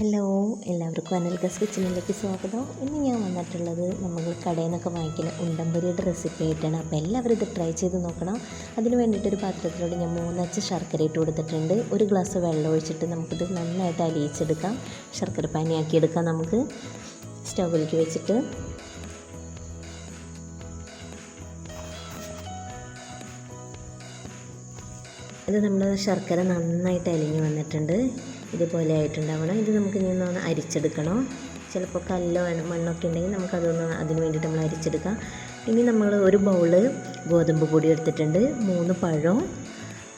Hello, എല്ലാവർക്കും അനിൽസ് കിച്ചണിലേക്ക് സ്വാഗതം. ഇന്ന് ഞാൻ വന്നിട്ടുള്ളത് നമ്മൾ കടയിൽ നിന്നൊക്കെ വാങ്ങിക്കുന്ന ഉണ്ടംപൊരിയുടെ റെസിപ്പി ആയിട്ടാണ്. അപ്പോൾ എല്ലാവരും ഇത് ട്രൈ ചെയ്ത് നോക്കണം. അതിന് വേണ്ടിയിട്ടൊരു പാത്രത്തിലൂടെ ഞാൻ 3 അച്ച് ശർക്കര ഇട്ട് കൊടുത്തിട്ടുണ്ട്. 1 ഗ്ലാസ് വെള്ളം ഒഴിച്ചിട്ട് നമുക്കിത് നന്നായിട്ട് അലിയിച്ചെടുക്കാം. ശർക്കര പാനിയാക്കിയെടുക്കാം. നമുക്ക് സ്റ്റൗവിലേക്ക് വെച്ചിട്ട് ഇത് നമ്മുടെ ശർക്കര നന്നായിട്ട് അലിഞ്ഞ് വന്നിട്ടുണ്ട്. ഇതുപോലെ ആയിട്ടുണ്ടാവണം. ഇത് നമുക്ക് ഇനി ഒന്ന് അരിച്ചെടുക്കണം. ചിലപ്പോൾ കല്ലോ മണ്ണൊക്കെ ഉണ്ടെങ്കിൽ നമുക്കതൊന്ന് അതിന് വേണ്ടിയിട്ട് നമ്മൾ അരിച്ചെടുക്കാം. ഇനി നമ്മൾ ഒരു ബൗള് ഗോതമ്പ് പൊടി എടുത്തിട്ടുണ്ട്, 3 പഴം,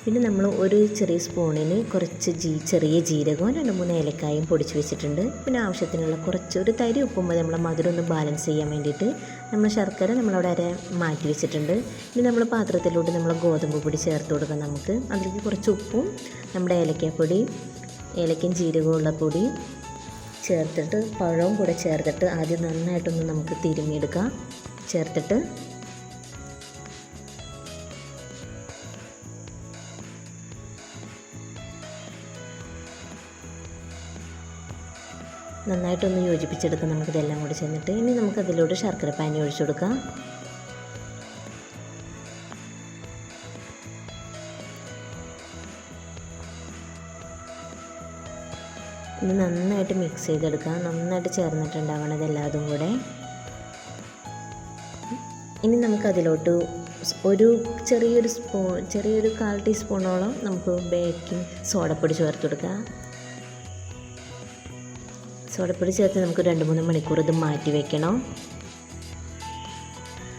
പിന്നെ നമ്മൾ ഒരു ചെറിയ സ്പൂണിന് കുറച്ച് ചെറിയ ജീരകവും 2-3 ഏലക്കായും പൊടിച്ച് വെച്ചിട്ടുണ്ട്. പിന്നെ ആവശ്യത്തിനുള്ള ഒരു തരി ഉപ്പുമ്പോൾ നമ്മളെ മധുരം ഒന്ന് ബാലൻസ് ചെയ്യാൻ വേണ്ടിയിട്ട് നമ്മൾ ശർക്കര നമ്മളവിടെ മാറ്റി വെച്ചിട്ടുണ്ട്. ഇനി നമ്മൾ പാത്രത്തിലോട്ട് നമ്മൾ ഗോതമ്പ് പൊടി ചേർത്ത് കൊടുക്കാം. നമുക്ക് അതിലേക്ക് കുറച്ച് ഉപ്പും നമ്മുടെ ഏലക്കാപ്പൊടി, ഏലക്കയും ജീരകമുള്ള പൊടി ചേർത്തിട്ട് പഴവും കൂടെ ചേർത്തിട്ട് ആദ്യം നന്നായിട്ടൊന്ന് നമുക്ക് തിരുമ്മിയെടുക്കാം. ചേർത്തിട്ട് നന്നായിട്ടൊന്ന് യോജിപ്പിച്ചെടുക്കാം. നമുക്കിതെല്ലാം കൂടി ചെന്നിട്ട് ഇനി നമുക്കതിലോട്ട് ശർക്കര പാനി ഒഴിച്ചു കൊടുക്കാം. ഇനി നന്നായിട്ട് മിക്സ് ചെയ്തെടുക്കാം. നന്നായിട്ട് ചേർന്നിട്ടുണ്ടാവണം ഇതെല്ലാതും കൂടെ. ഇനി നമുക്കതിലോട്ട് ഒരു ചെറിയൊരു 1/4 ടീസ്പൂണോളം നമുക്ക് ബേക്കിംഗ് സോഡപ്പൊടി ചേർത്ത് കൊടുക്കാം. സോഡപ്പൊടി ചേർത്ത് നമുക്ക് 2-3 മണിക്കൂർ ഇത് മാറ്റി വെക്കണം.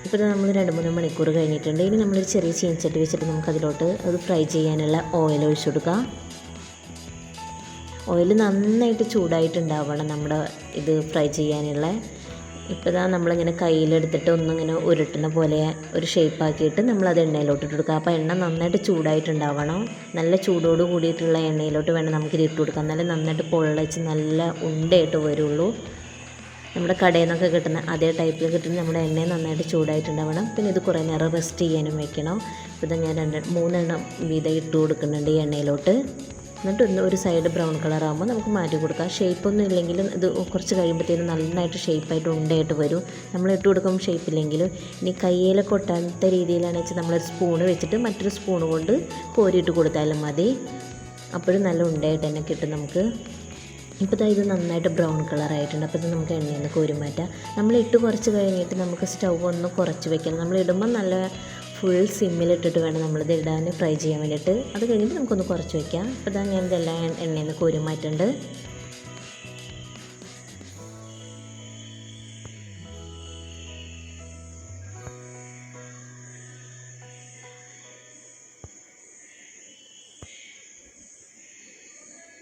ഇപ്പോൾ നമ്മൾ 2-3 മണിക്കൂർ കഴിഞ്ഞിട്ടുണ്ട്. ഇനി നമ്മളൊരു ചെറിയ ചീനച്ചട്ടി വെച്ചിട്ട് നമുക്കതിലോട്ട് അത് ഫ്രൈ ചെയ്യാനുള്ള ഓയിൽ ഒഴിച്ചു കൊടുക്കാം. ഓയിൽ നന്നായിട്ട് ചൂടായിട്ടുണ്ടാവണം നമ്മുടെ ഇത് ഫ്രൈ ചെയ്യാനുള്ള. ഇപ്പോൾ നമ്മളിങ്ങനെ കയ്യിലെടുത്തിട്ട് ഒന്നിങ്ങനെ ഉരുട്ടുന്ന പോലെ ഒരു ഷേപ്പാക്കിയിട്ട് നമ്മളത് എണ്ണയിലോട്ട് ഇട്ട് കൊടുക്കുക. അപ്പോൾ എണ്ണ നന്നായിട്ട് ചൂടായിട്ടുണ്ടാവണം. നല്ല ചൂടോട് കൂടിയിട്ടുള്ള എണ്ണയിലോട്ട് വേണം നമുക്കിത് ഇട്ട് കൊടുക്കാം. എന്നാലും നന്നായിട്ട് പൊള്ളച്ച് നല്ല ഉണ്ടയായിട്ട് വരുള്ളൂ. നമ്മുടെ കടയിൽ നിന്നൊക്കെ കിട്ടുന്ന അതേ ടൈപ്പിൽ കിട്ടുന്ന നമ്മുടെ എണ്ണ നന്നായിട്ട് ചൂടായിട്ടുണ്ടാവണം. പിന്നെ ഇത് കുറേ നേരം റെസ്റ്റ് ചെയ്യാനും വെക്കണം. ഇപ്പോൾ ഇത് ഞാൻ 3 എണ്ണം വീതം ഇട്ട് കൊടുക്കുന്നുണ്ട് ഈ എണ്ണയിലോട്ട്. എന്നിട്ട് ഒരു സൈഡ് ബ്രൗൺ കളറാകുമ്പോൾ നമുക്ക് മാറ്റി കൊടുക്കാം. ഷേപ്പൊന്നും ഇല്ലെങ്കിലും ഇത് കുറച്ച് കഴിയുമ്പോഴത്തേനും നന്നായിട്ട് ഷേപ്പായിട്ട് ഉണ്ടയായിട്ട് വരും. നമ്മൾ ഇട്ട് കൊടുക്കുമ്പോൾ ഷേപ്പില്ലെങ്കിലും. ഇനി കയ്യിലൊക്കെ ഒട്ടാത്ത രീതിയിലാണെന്ന് വെച്ചാൽ നമ്മളൊരു സ്പൂണ് വെച്ചിട്ട് മറ്റൊരു സ്പൂണ് കൊണ്ട് കോരിയിട്ട് കൊടുത്താലും മതി. അപ്പോഴും നല്ല ഉണ്ടയായിട്ട് തന്നെ കിട്ടും നമുക്ക്. ഇപ്പോൾ ഇത് നന്നായിട്ട് ബ്രൗൺ കളറായിട്ടുണ്ട്. അപ്പോൾ ഇത് നമുക്ക് എണ്ണയിൽ നിന്ന് കോരി മാറ്റാം. നമ്മളിട്ട് കുറച്ച് കഴിഞ്ഞിട്ട് നമുക്ക് സ്റ്റൗ ഒന്ന് കുറച്ച് വെക്കണം. നമ്മളിടുമ്പോൾ നല്ല ഫുൾ സിമ്മിലിട്ടിട്ട് വേണം നമ്മളിത് ഇടാൻ ഫ്രൈ ചെയ്യാൻ വേണ്ടിയിട്ട്. അത് കഴിഞ്ഞിട്ട് നമുക്കൊന്ന് കുറച്ച് വയ്ക്കാം. അപ്പോൾ ഞാൻ ഇതെല്ലാം എണ്ണയിൽ നിന്ന് കോരി മാറ്റുന്നുണ്ട്.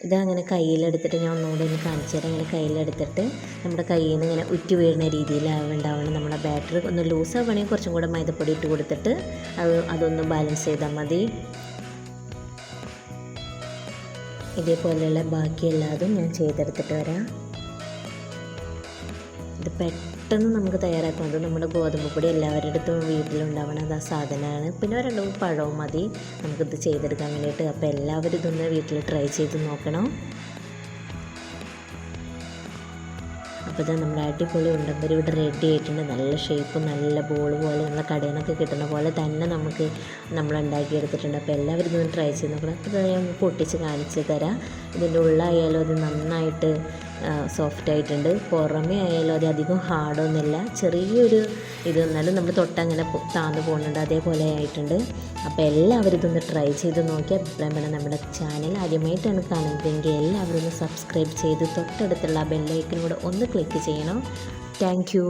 ഇതങ്ങനെ കയ്യിലെടുത്തിട്ട് ഞാൻ ഒന്നുകൂടെ ഒന്ന് കാണിച്ചു തരാം. ഇങ്ങനെ കയ്യിലെടുത്തിട്ട് നമ്മുടെ കയ്യിൽ നിന്ന് ഇങ്ങനെ ഉറ്റി വീഴുന്ന രീതിയിലാവുണ്ടാവണം. നമ്മുടെ ബാറ്ററി ഒന്ന് ലൂസാവുകയാണെങ്കിൽ കുറച്ചും കൂടെ മൈദപ്പൊടി ഇട്ട് കൊടുത്തിട്ട് അതൊന്ന് ബാലൻസ് ചെയ്താൽ മതി. ഇതേപോലെയുള്ള ബാക്കി എല്ലാതും ഞാൻ ചെയ്തെടുത്തിട്ട് വരാം. ഇത് പെട്ടെന്ന് നമുക്ക് തയ്യാറാക്കാം. അത് നമ്മുടെ ഗോതമ്പ് പൊടി എല്ലാവരുടെ അടുത്തും വീട്ടിലുണ്ടാവണം അത് സാധനമാണ്. പിന്നെ 2 പഴവും മതി നമുക്കിത് ചെയ്തെടുക്കാൻ വേണ്ടിയിട്ട്. അപ്പോൾ എല്ലാവരും ഇതൊന്ന് വീട്ടിൽ ട്രൈ ചെയ്ത് നോക്കണം. അപ്പോൾ ഇത് നമ്മുടെ അടിപൊളി ഉണ്ടംപൊരി ഇവിടെ റെഡി ആയിട്ടുണ്ട്. നല്ല ഷേപ്പും നല്ല ബോൾ പോലെ നമ്മളെ കടയിൽ നിന്നൊക്കെ കിട്ടുന്ന പോലെ തന്നെ നമ്മൾ ഉണ്ടാക്കിയെടുത്തിട്ടുണ്ട്. അപ്പോൾ എല്ലാവരും ഇതൊന്ന് ട്രൈ ചെയ്ത് നോക്കണം. അപ്പോൾ ഞാൻ പൊട്ടിച്ച് കാണിച്ച് തരാം. ഇതിൻ്റെ ഉള്ളായാലും അത് നന്നായിട്ട് സോഫ്റ്റ് ആയിട്ടുണ്ട്. പുറമേ ആയാലും അത് അധികം ഹാർഡൊന്നുമില്ല. ചെറിയൊരു ഇത് എന്നാലും നമ്മൾ തൊട്ടങ്ങനെ താന്ന് പോകുന്നുണ്ട്. അതേപോലെ ആയിട്ടുണ്ട്. അപ്പോൾ എല്ലാവരും ഇതൊന്ന് ട്രൈ ചെയ്ത് നോക്കിയാൽ അഭിപ്രായം വേണം. നമ്മുടെ ചാനൽ ആദ്യമായിട്ടാണ് കാണുന്നതെങ്കിൽ എല്ലാവരും ഒന്ന് സബ്സ്ക്രൈബ് ചെയ്ത് തൊട്ടടുത്തുള്ള ബെല്ലൈക്കനോട് ഒന്ന് ക്ലിക്ക് ചെയ്യണം. Thank you.